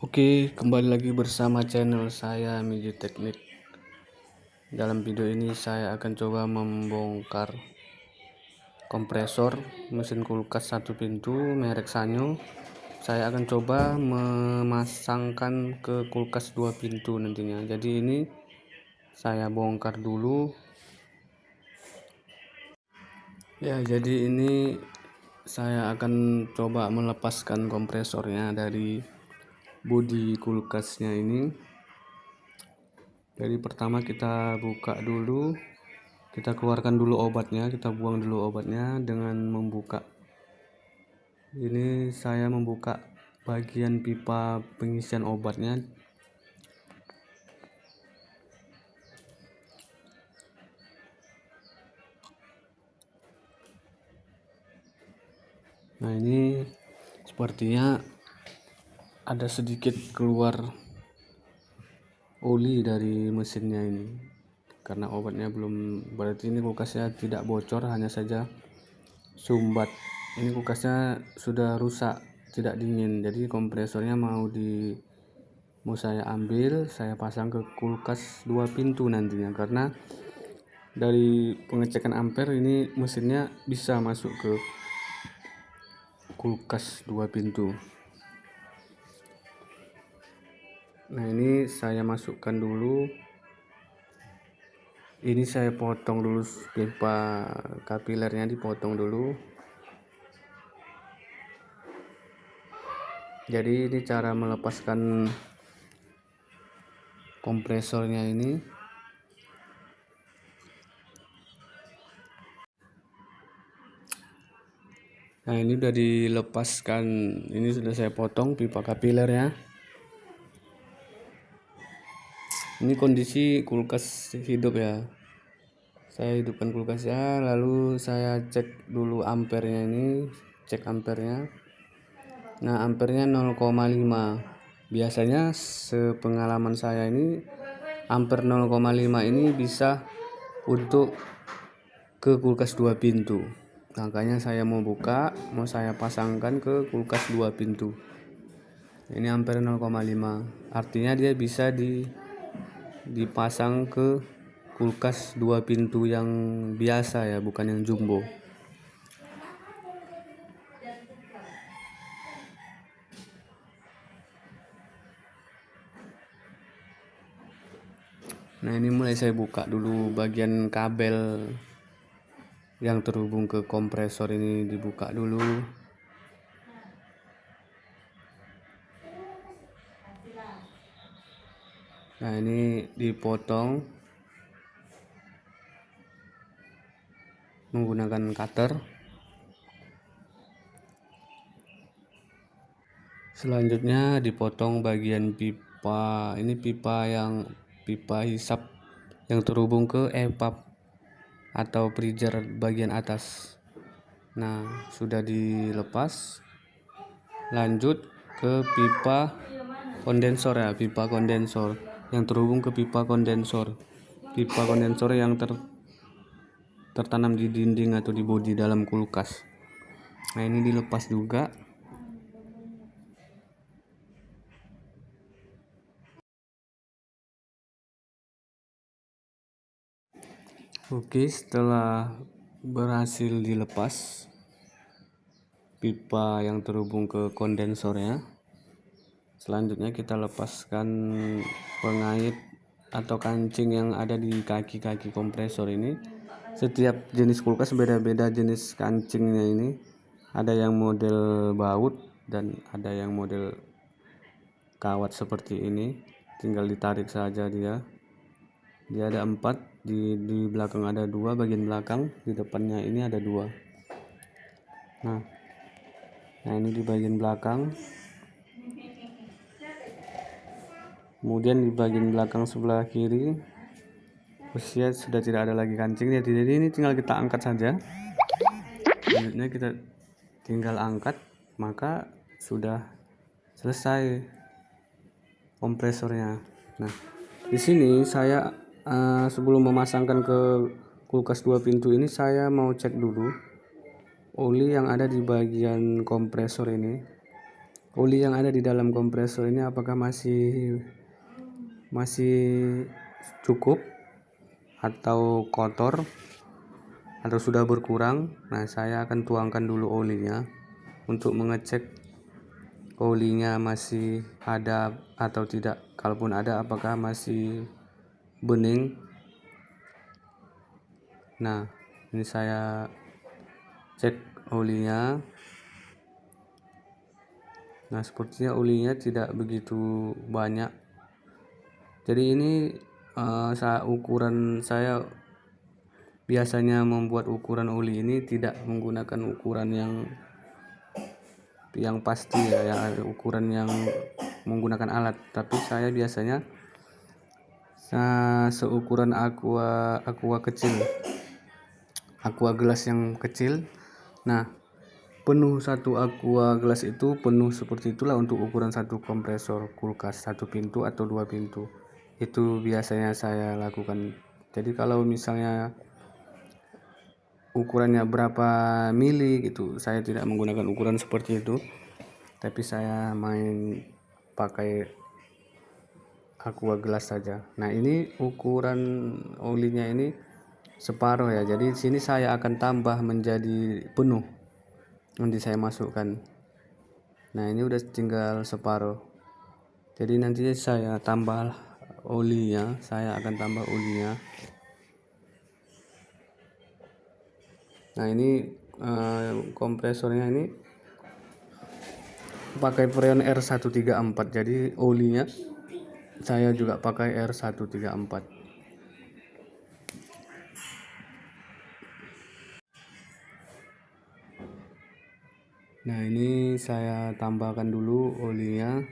Oke, kembali lagi bersama channel saya Miji Teknik. Dalam video ini saya akan coba membongkar kompresor mesin kulkas satu pintu merek Sanyo. Saya akan coba memasangkan ke kulkas dua pintu nantinya. Jadi ini saya bongkar dulu. Ya, jadi ini saya akan coba melepaskan kompresornya dari bodi kulkasnya ini. Jadi pertama kita buka dulu, kita keluarkan dulu obatnya, kita buang dulu obatnya dengan membuka. Ini saya membuka bagian pipa pengisian obatnya. Nah, ini sepertinya ada sedikit keluar oli dari mesinnya ini. Karena obatnya belum, berarti ini kulkasnya tidak bocor, hanya saja sumbat. Ini kulkasnya sudah rusak, tidak dingin. Jadi kompresornya mau saya ambil, saya pasang ke kulkas dua pintu nantinya. Karena dari pengecekan ampere ini mesinnya bisa masuk ke kulkas dua pintu. Nah, ini saya masukkan dulu. Ini saya potong dulu pipa kapilernya, dipotong dulu. Jadi ini cara melepaskan kompresornya ini. Nah, ini udah dilepaskan. Ini sudah saya potong pipa kapilernya. Ini kondisi kulkas hidup ya. Saya hidupkan kulkasnya, lalu saya cek dulu ampernya ini, cek ampernya. Nah, ampernya 0,5. Biasanya sepengalaman saya ini amper 0,5 ini bisa untuk ke kulkas dua pintu. Makanya saya mau buka, mau saya pasangkan ke kulkas dua pintu. Ini amper 0,5. Artinya dia bisa dipasang ke kulkas dua pintu yang biasa ya, bukan yang jumbo. Nah, ini mulai saya buka dulu bagian kabel yang terhubung ke kompresor, ini dibuka dulu. Nah, ini dipotong menggunakan cutter. Selanjutnya dipotong bagian pipa. Ini pipa hisap yang terhubung ke EVAP atau freezer bagian atas. Nah, sudah dilepas. Lanjut ke pipa kondensor ya, pipa kondensor yang terhubung ke pipa kondensor. Pipa kondensor yang tertanam di dinding atau di bodi dalam kulkas. Nah, ini dilepas juga. Oke, setelah berhasil dilepas pipa yang terhubung ke kondensornya, selanjutnya kita lepaskan pengait atau kancing yang ada di kaki-kaki kompresor ini. Setiap jenis kulkas beda-beda jenis kancingnya ini. Ada yang model baut dan ada yang model kawat seperti ini. Tinggal ditarik saja dia. Dia ada 4, di belakang ada 2, bagian belakang, di depannya ini ada 2. Nah, ini di bagian belakang. Kemudian di bagian belakang sebelah kiri posisinya sudah tidak ada lagi kancingnya, jadi ini tinggal kita angkat saja. Selanjutnya kita tinggal angkat, maka sudah selesai kompresornya. Nah, di sini saya sebelum memasangkan ke kulkas dua pintu ini, saya mau cek dulu oli yang ada di bagian kompresor ini. oli yang ada di dalam kompresor ini apakah masih cukup atau kotor atau sudah berkurang. Nah, saya akan tuangkan dulu olinya untuk mengecek olinya masih ada atau tidak. Kalaupun ada, apakah masih bening. Nah, ini saya cek olinya. Nah, sepertinya olinya tidak begitu banyak. Jadi ini ukuran saya biasanya membuat ukuran oli ini tidak menggunakan ukuran yang pasti ya, yang ukuran yang menggunakan alat, tapi saya biasanya seukuran aqua kecil, aqua gelas yang kecil. Nah, penuh satu aqua gelas itu penuh seperti itulah untuk ukuran satu kompresor kulkas 1 pintu atau 2 pintu. Itu biasanya saya lakukan. Jadi kalau misalnya ukurannya berapa mili gitu, saya tidak menggunakan ukuran seperti itu, tapi saya main pakai aqua gelas saja. Nah, ini ukuran olinya ini separuh ya, jadi sini saya akan tambah menjadi penuh, nanti saya masukkan. Nah, ini udah tinggal separuh, jadi nanti saya tambah olinya, saya akan tambah olinya. Nah, ini kompresornya ini pakai freon R134, jadi olinya saya juga pakai R134. Nah, ini saya tambahkan dulu olinya.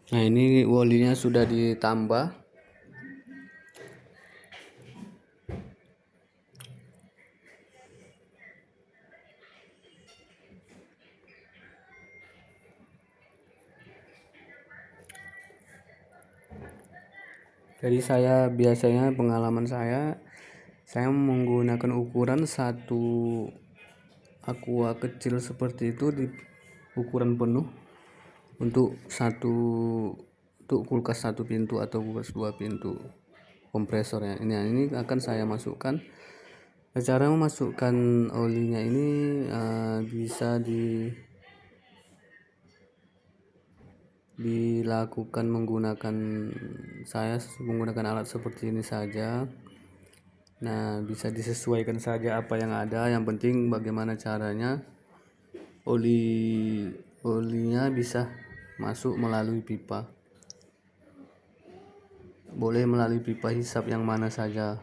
Nah, ini olinya sudah ditambah. Jadi saya biasanya pengalaman saya menggunakan ukuran satu aqua kecil seperti itu di ukuran penuh untuk kulkas 1 pintu atau kulkas 2 pintu kompresornya. Ini akan saya masukkan. Cara memasukkan olinya ini bisa dilakukan menggunakan alat seperti ini saja. Nah, bisa disesuaikan saja apa yang ada, yang penting bagaimana caranya olinya bisa masuk melalui pipa. Boleh melalui pipa hisap yang mana saja,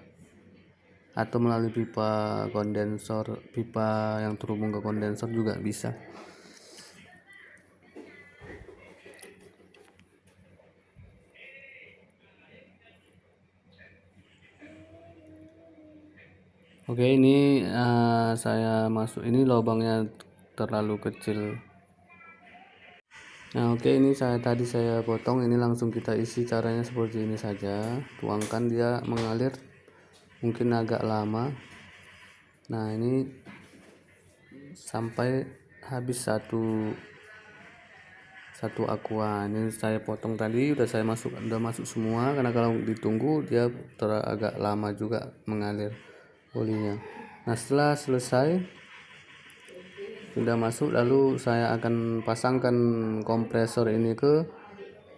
atau melalui pipa kondensor, pipa yang terhubung ke kondensor juga bisa. Oke, ini saya masuk, ini lubangnya terlalu kecil. Nah, oke, ini tadi saya potong, ini langsung kita isi. Caranya seperti ini saja, tuangkan, dia mengalir mungkin agak lama. Nah, ini sampai habis satu aqua. Ini saya potong tadi, udah masuk semua, karena kalau ditunggu dia agak lama juga mengalir olinya. Nah, setelah selesai sudah masuk, lalu saya akan pasangkan kompresor ini ke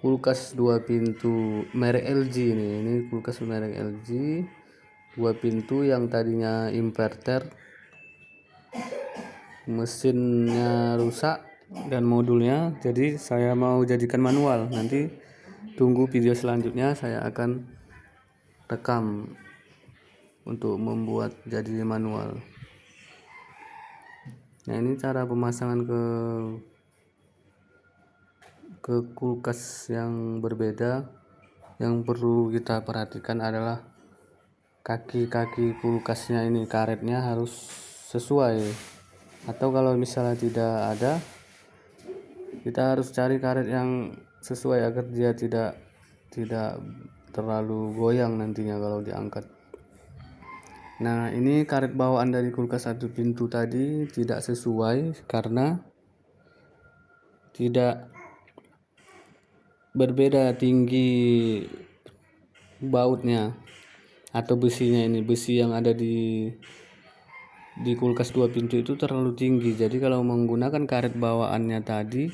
kulkas 2 pintu merek LG. Ini kulkas merek LG 2 pintu yang tadinya inverter, mesinnya rusak dan modulnya, jadi saya mau jadikan manual. Nanti tunggu video selanjutnya, saya akan rekam untuk membuat jadi manual. Nah, ini cara pemasangan ke kulkas yang berbeda. Yang perlu kita perhatikan adalah kaki-kaki kulkasnya, ini karetnya harus sesuai, atau kalau misalnya tidak ada, kita harus cari karet yang sesuai agar dia tidak terlalu goyang nantinya kalau diangkat. Nah, ini karet bawaan dari kulkas 1 pintu tadi tidak sesuai karena tidak berbeda tinggi bautnya atau besinya. Ini besi yang ada di kulkas 2 pintu itu terlalu tinggi. Jadi kalau menggunakan karet bawaannya tadi,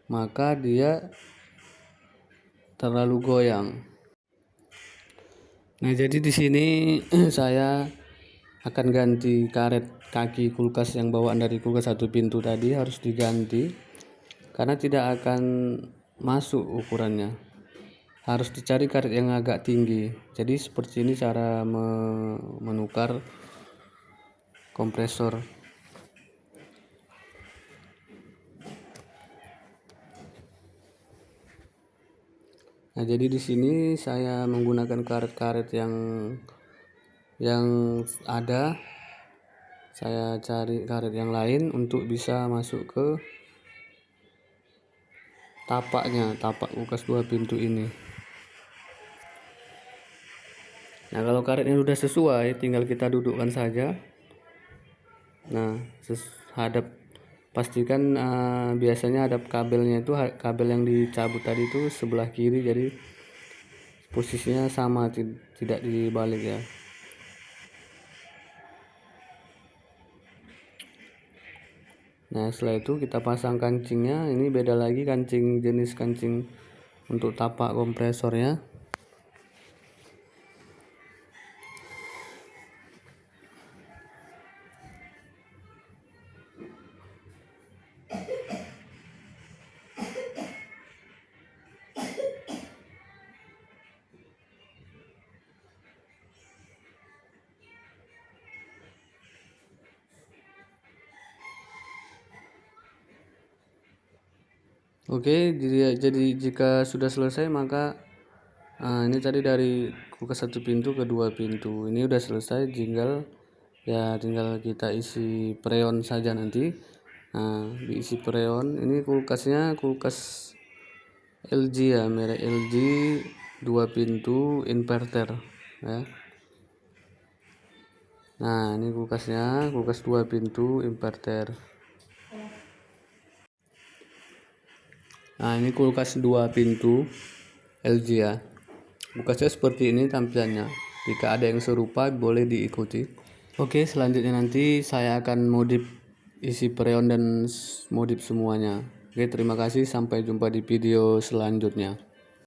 maka dia terlalu goyang. Nah, jadi di sini saya akan ganti karet kaki kulkas yang bawaan dari kulkas 1 pintu tadi, harus diganti karena tidak akan masuk ukurannya. Harus dicari karet yang agak tinggi. Jadi seperti ini cara menukar kompresor. Nah, jadi di sini saya menggunakan karet-karet yang ada. Saya cari karet yang lain untuk bisa masuk ke tapak kulkas 2 pintu ini. Nah, kalau karetnya sudah sesuai, tinggal kita dudukkan saja. Nah, pastikan biasanya hadap kabelnya itu, kabel yang dicabut tadi itu sebelah kiri, jadi posisinya sama, tidak dibalik ya. Nah, setelah itu kita pasang kancingnya. Ini beda lagi jenis kancing untuk tapak kompresornya. Oke, jadi jika sudah selesai, maka ini tadi dari kulkas 1 pintu ke 2 pintu ini udah selesai, tinggal kita isi freon saja nanti. Nah, diisi freon. Ini kulkasnya kulkas LG ya, merek LG 2 pintu inverter ya. Nah, ini kulkasnya, kulkas 2 pintu inverter. Nah, ini kulkas 2 pintu LG ya. Kulkasnya seperti ini tampilannya. Jika ada yang serupa boleh diikuti. Oke, selanjutnya nanti saya akan modif isi freon dan modif semuanya. Oke, terima kasih, sampai jumpa di video selanjutnya.